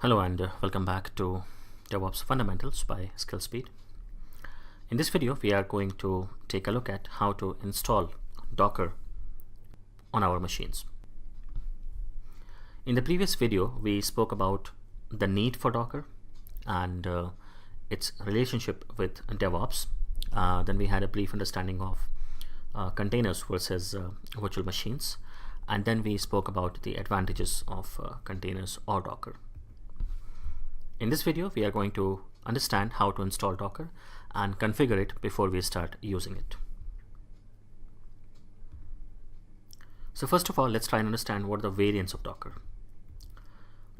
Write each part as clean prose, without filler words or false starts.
Hello and welcome back to DevOps Fundamentals by SkillSpeed. In this video, we are going to take a look at how to install Docker on our machines. In the previous video, we spoke about the need for Docker and its relationship with DevOps. Then we had a brief understanding of containers versus virtual machines. And then we spoke about the advantages of containers or Docker. In this video, we are going to understand how to install Docker and configure it before we start using it. So first of all, let's try and understand what are the variants of Docker.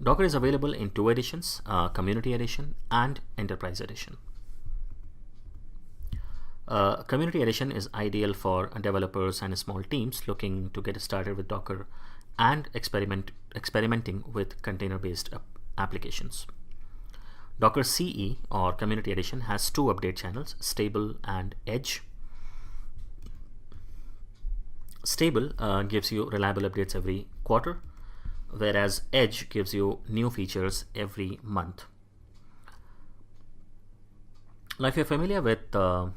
Docker is available in two editions, Community Edition and Enterprise Edition. Community Edition is ideal for developers and small teams looking to get started with Docker and experimenting with container-based applications. Docker CE or Community Edition has two update channels, Stable and Edge. Stable gives you reliable updates every quarter, whereas Edge gives you new features every month. Now, if you're familiar with the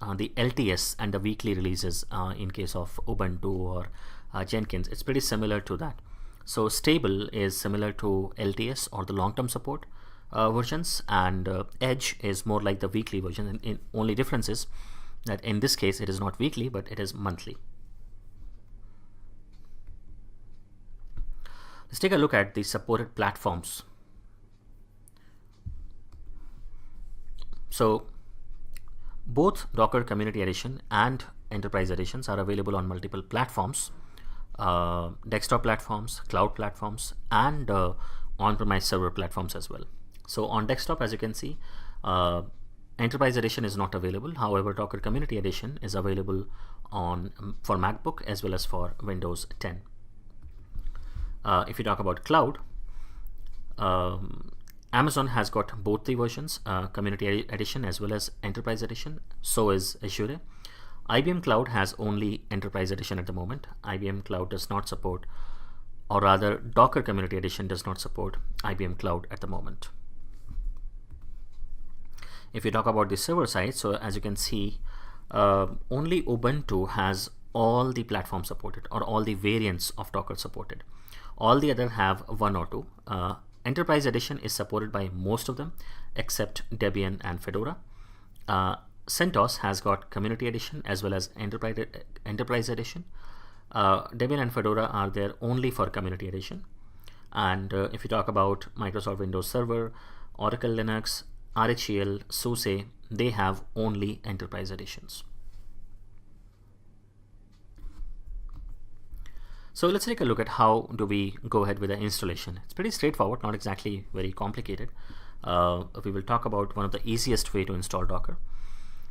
LTS and the weekly releases in case of Ubuntu or Jenkins, it's pretty similar to that. So Stable is similar to LTS or the long-term support versions, and Edge is more like the weekly version. And the only difference is that in this case it is not weekly but it is monthly. Let's take a look at the supported platforms. So both Docker Community Edition and Enterprise Editions are available on multiple platforms, desktop platforms, cloud platforms, and on-premise server platforms as well. So on desktop, as you can see, Enterprise Edition is not available. However, Docker Community Edition is available for MacBook as well as for Windows 10. If you talk about cloud, Amazon has got both the versions, Community Edition as well as Enterprise Edition. So is Azure. IBM Cloud has only Enterprise Edition at the moment. IBM Cloud does not support, or rather Docker Community Edition does not support IBM Cloud at the moment. If you talk about the server side, so as you can see, only Ubuntu has all the platforms supported or all the variants of Docker supported. All the other have one or two. Enterprise Edition is supported by most of them except Debian and Fedora. CentOS has got Community Edition as well as Enterprise Edition. Debian and Fedora are there only for Community Edition. And if you talk about Microsoft Windows Server, Oracle Linux, RHEL, SUSE, they have only Enterprise Editions. So let's take a look at how do we go ahead with the installation. It's pretty straightforward, not exactly very complicated. We will talk about one of the easiest way to install Docker.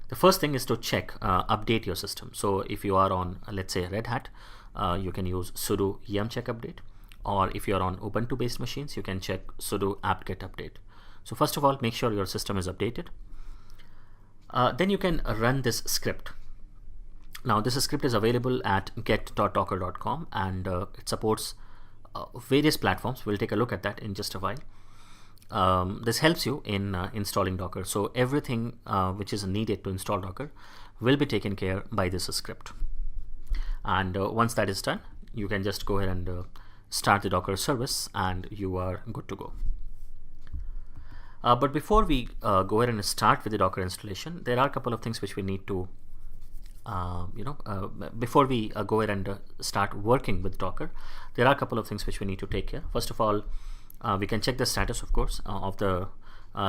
The first thing is to check, update your system. So if you are on, let's say, Red Hat, you can use sudo yum check update. Or if you're on Ubuntu based machines, you can check sudo apt-get update. So first of all, make sure your system is updated. Then you can run this script. Now this script is available at get.docker.com and it supports various platforms. We'll take a look at that in just a while. This helps you in installing Docker. So everything which is needed to install Docker will be taken care by this script. And once that is done, you can just go ahead and start the Docker service and you are good to go. But before we go ahead and start with the Docker installation, there are a couple of things which we need to before we go ahead and start working with Docker, there are a couple of things which we need to take care. First of all, we can check the status, of course, of the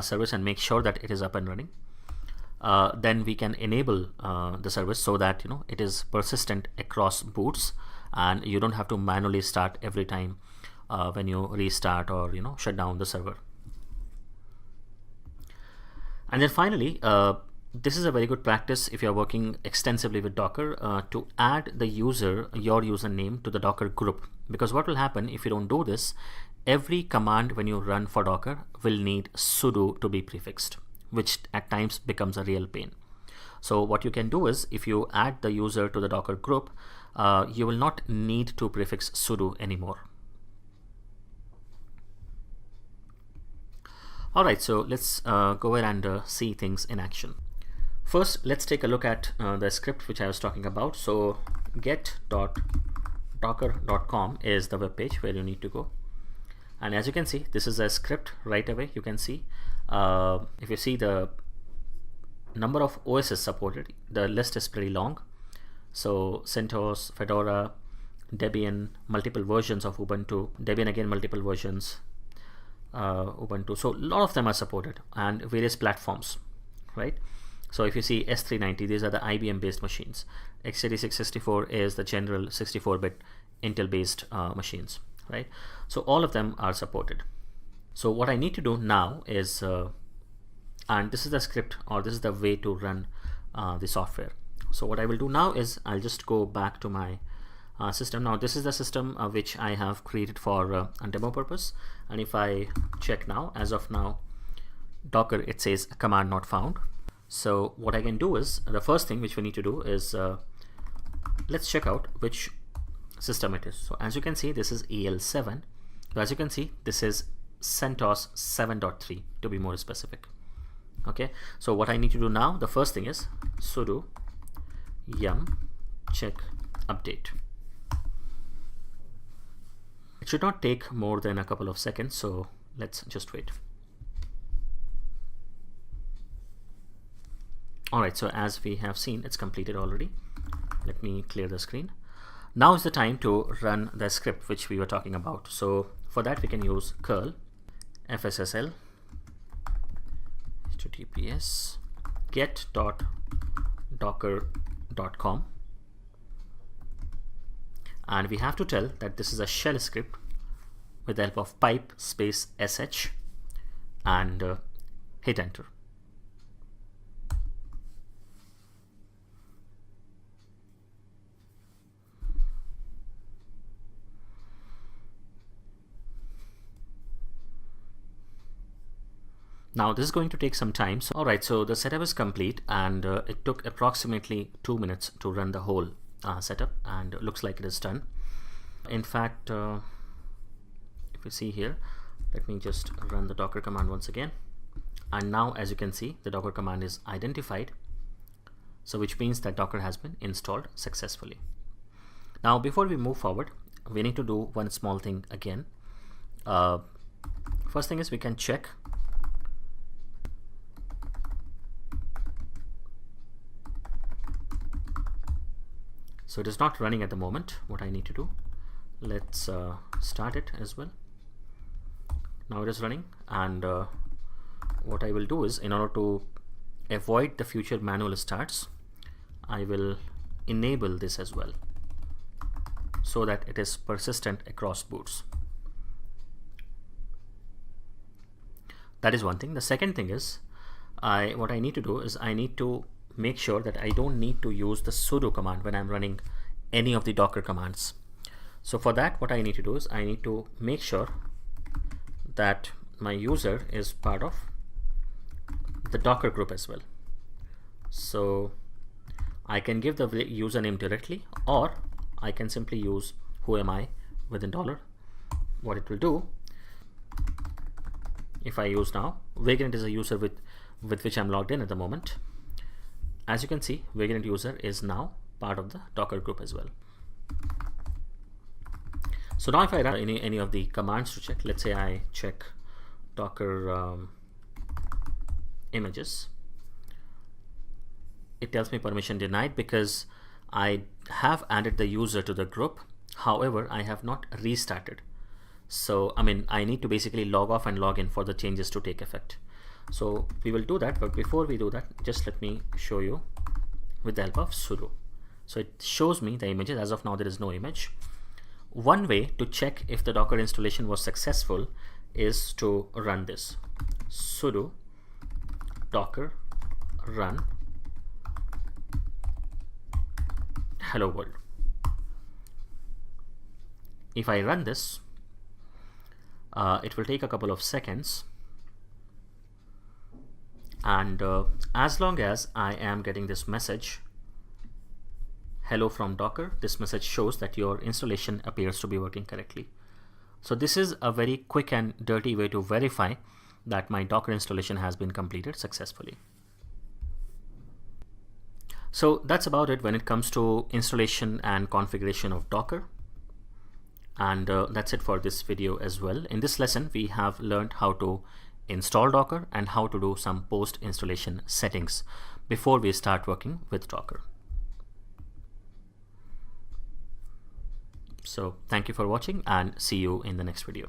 service and make sure that it is up and running. Then we can enable the service so that it is persistent across boots and you don't have to manually start every time when you restart or shut down the server. And then finally, this is a very good practice if you're working extensively with Docker to add your username to the Docker group, because what will happen if you don't do this, every command when you run for Docker will need sudo to be prefixed, which at times becomes a real pain. So what you can do is, if you add the user to the Docker group, you will not need to prefix sudo anymore. Alright, so let's go ahead and see things in action. First, let's take a look at the script which I was talking about. So get.docker.com is the web page where you need to go. And as you can see, this is a script right away. You can see, if you see the number of OSs supported, the list is pretty long. So CentOS, Fedora, Debian, multiple versions of Ubuntu, Debian again, multiple versions, Ubuntu. So a lot of them are supported, and various platforms, right? So if you see S390, these are the IBM based machines. x86 64 is the general 64-bit Intel based machines, right? So all of them are supported. So what I need to do now is, and this is the script, or this is the way to run the software. So what I will do now is I'll just go back to my system. Now this is the system which I have created for a demo purpose, and if I check now, as of now, Docker, it says command not found. So what I can do is, the first thing which we need to do is, let's check out which system it is. So as you can see, this is EL7. So as you can see, this is CentOS 7.3 to be more specific. Okay, so what I need to do now, the first thing is sudo yum check update. It should not take more than a couple of seconds, so let's just wait. Alright, so as we have seen, it's completed already. Let me clear the screen. Now is the time to run the script which we were talking about. So for that we can use curl fssl https get.docker.com, and we have to tell that this is a shell script with the help of pipe space sh, and hit enter. Now this is going to take some time. So, alright, so the setup is complete, and it took approximately 2 minutes to run the whole setup, and it looks like it is done. In fact, if you see here, let me just run the Docker command once again, and now as you can see, the Docker command is identified, so which means that Docker has been installed successfully. Now before we move forward, we need to do one small thing again. First thing is, we can check so it is not running at the moment. What I need to do, let's start it as well. Now it is running, and what I will do is, in order to avoid the future manual starts, I will enable this as well, so that it is persistent across boots. That is one thing. The second thing is, what I need to do is, I need to make sure that I don't need to use the sudo command when I'm running any of the Docker commands. So for that, what I need to do is, I need to make sure that my user is part of the Docker group as well. So I can give the username directly, or I can simply use who am I within $. What it will do, if I use now, Vagrant is a user with which I'm logged in at the moment. As you can see, Vagrant user is now part of the Docker group as well. So now if I run any of the commands to check, let's say I check Docker images, it tells me permission denied because I have added the user to the group. However, I have not restarted. So I mean, I need to basically log off and log in for the changes to take effect. So we will do that, but before we do that, just let me show you with the help of sudo. So it shows me the images. As of now, there is no image. One way to check if the Docker installation was successful is to run this sudo docker run hello world. If I run this, it will take a couple of seconds, and as long as I am getting this message, hello from Docker, this message shows that your installation appears to be working correctly. So this is a very quick and dirty way to verify that my Docker installation has been completed successfully. So that's about it when it comes to installation and configuration of Docker. And that's it for this video as well. In this lesson, we have learned how to install Docker and how to do some post-installation settings before we start working with Docker. So thank you for watching and see you in the next video.